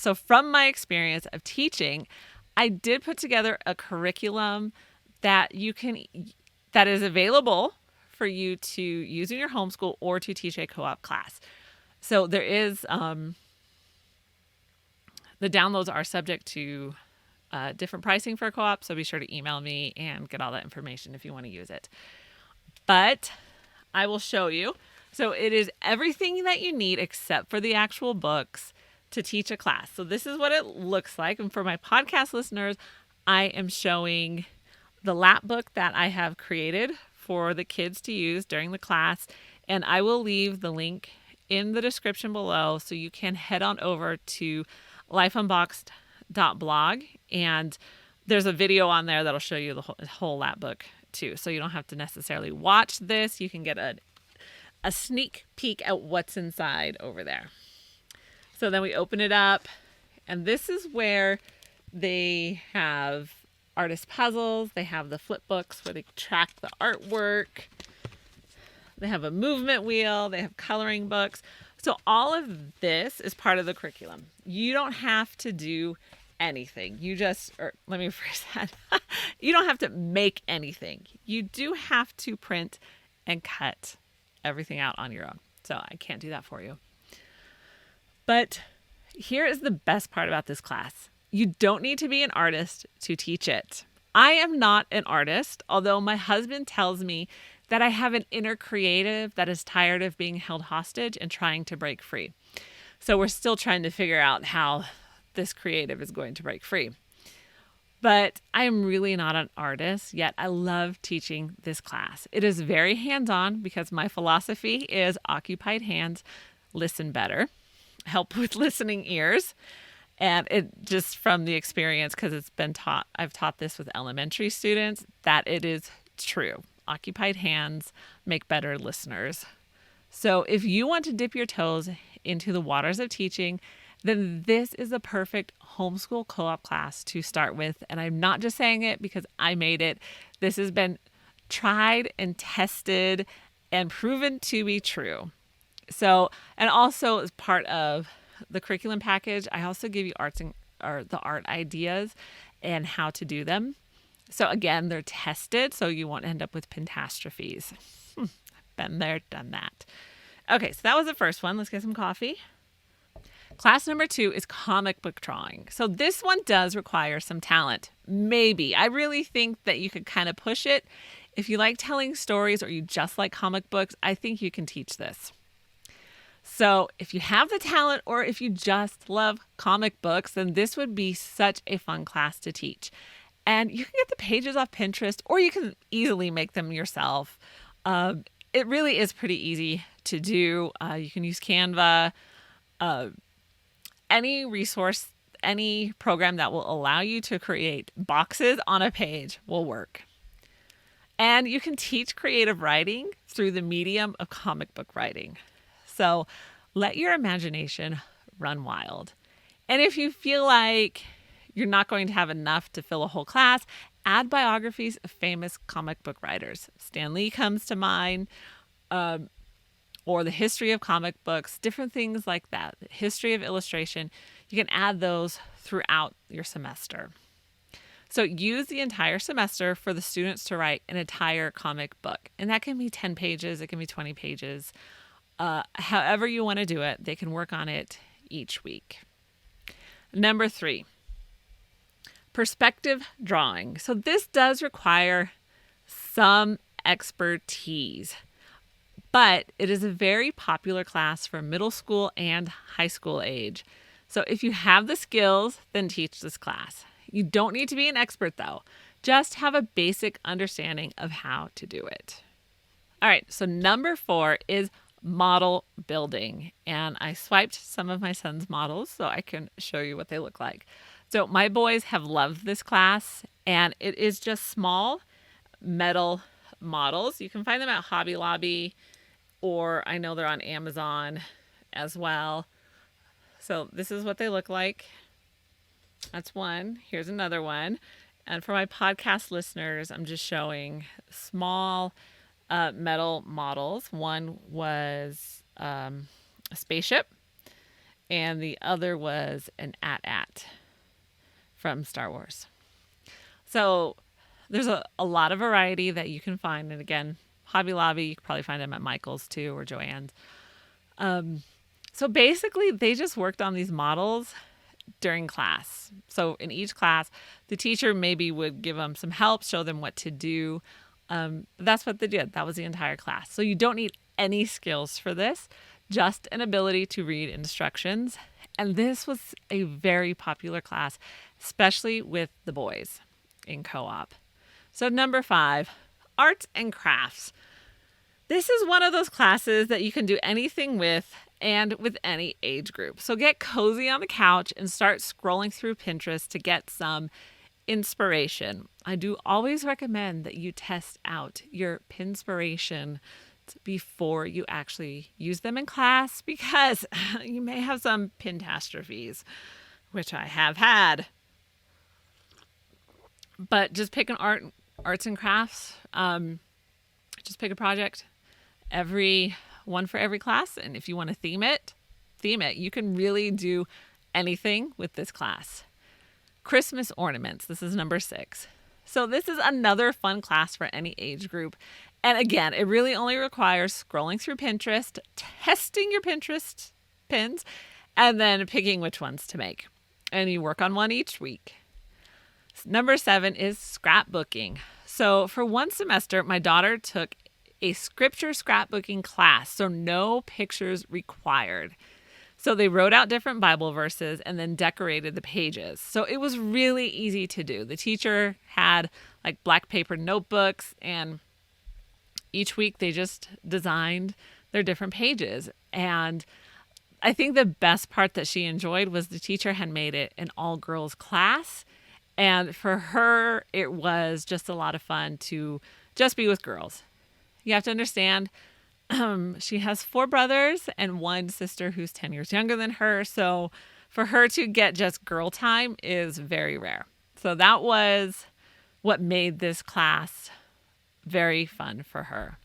So from my experience of teaching, I did put together a curriculum that is available for you to use in your homeschool or to teach a co-op class. So there is the downloads are subject to different pricing for a co-op, so be sure to email me and get all that information if you want to use it. But I will show you. So it is everything that you need except for the actual books to teach a class. So this is what it looks like. And for my podcast listeners, I am showing the lap book that I have created for the kids to use during the class. And I will leave the link in the description below so you can head on over to lifeunboxed.blog. And there's a video on there that'll show you the whole lap book too. So you don't have to necessarily watch this. You can get a sneak peek at what's inside over there. So then we open it up, and this is where they have artist puzzles. They have the flip books where they track the artwork. They have a movement wheel. They have coloring books. So all of this is part of the curriculum. You don't have to do anything. You don't have to make anything. You do have to print and cut everything out on your own. So I can't do that for you. But here is the best part about this class. You don't need to be an artist to teach it. I am not an artist, although my husband tells me that I have an inner creative that is tired of being held hostage and trying to break free. So we're still trying to figure out how this creative is going to break free. But I am really not an artist, yet I love teaching this class. It is very hands-on because my philosophy is occupied hands listen better. Help with listening ears. And it just from the experience, because it's been taught, I've taught this with elementary students, that it is true. Occupied hands make better listeners. So if you want to dip your toes into the waters of teaching, then this is a perfect homeschool co-op class to start with. And I'm not just saying it because I made it. This has been tried and tested and proven to be true. So, and also as part of the curriculum package, I also give you the art ideas and how to do them. So again, they're tested, so you won't end up with pentastrophes. Been there, done that. Okay, so that was the first one. Let's get some coffee. Class number 2 is comic book drawing. So this one does require some talent. Maybe. I really think that you could kind of push it. If you like telling stories or you just like comic books, I think you can teach this. So if you have the talent or if you just love comic books, then this would be such a fun class to teach. And you can get the pages off Pinterest or you can easily make them yourself. It really is pretty easy to do. You can use Canva. Any resource, any program that will allow you to create boxes on a page will work. And you can teach creative writing through the medium of comic book writing. So let your imagination run wild. And if you feel like you're not going to have enough to fill a whole class, add biographies of famous comic book writers. Stan Lee comes to mind, or the history of comic books, different things like that. The history of illustration, you can add those throughout your semester. So use the entire semester for the students to write an entire comic book. And that can be 10 pages, it can be 20 pages. However you want to do it, they can work on it each week. Number 3, perspective drawing. So this does require some expertise, but it is a very popular class for middle school and high school age. So if you have the skills, then teach this class. You don't need to be an expert though. Just have a basic understanding of how to do it. All right, so number 4 is model building. And I swiped some of my son's models so I can show you what they look like. So my boys have loved this class, and it is just small metal models. You can find them at Hobby Lobby, or I know they're on Amazon as well. So this is what they look like. That's one. Here's another one. And for my podcast listeners, I'm just showing small metal models. One was a spaceship, and the other was an AT-AT from Star Wars. So there's a lot of variety that you can find. And again, Hobby Lobby, you can probably find them at Michael's too, or Joann's. So basically, they just worked on these models during class. So in each class, the teacher maybe would give them some help, show them what to do. That's what they did. That was the entire class. So you don't need any skills for this, just an ability to read instructions. And this was a very popular class, especially with the boys in co-op. So number 5, arts and crafts. This is one of those classes that you can do anything with and with any age group. So get cozy on the couch and start scrolling through Pinterest to get some inspiration. I do always recommend that you test out your pinspiration before you actually use them in class, because you may have some pintastrophes, which I have had. But just pick an arts and crafts. Just pick a project, one for every class. And if you want to theme it. You can really do anything with this class. Christmas ornaments. This is number 6. So this is another fun class for any age group. And again, it really only requires scrolling through Pinterest, testing your Pinterest pins, and then picking which ones to make. And you work on one each week. Number 7 is scrapbooking. So for one semester, my daughter took a scripture scrapbooking class, so no pictures required. So they wrote out different Bible verses and then decorated the pages. So it was really easy to do. The teacher had like black paper notebooks, and each week they just designed their different pages. And I think the best part that she enjoyed was the teacher had made it an all-girls class. And for her, it was just a lot of fun to just be with girls. You have to understand, she has 4 brothers and 1 sister who's 10 years younger than her. So for her to get just girl time is very rare. So that was what made this class very fun for her.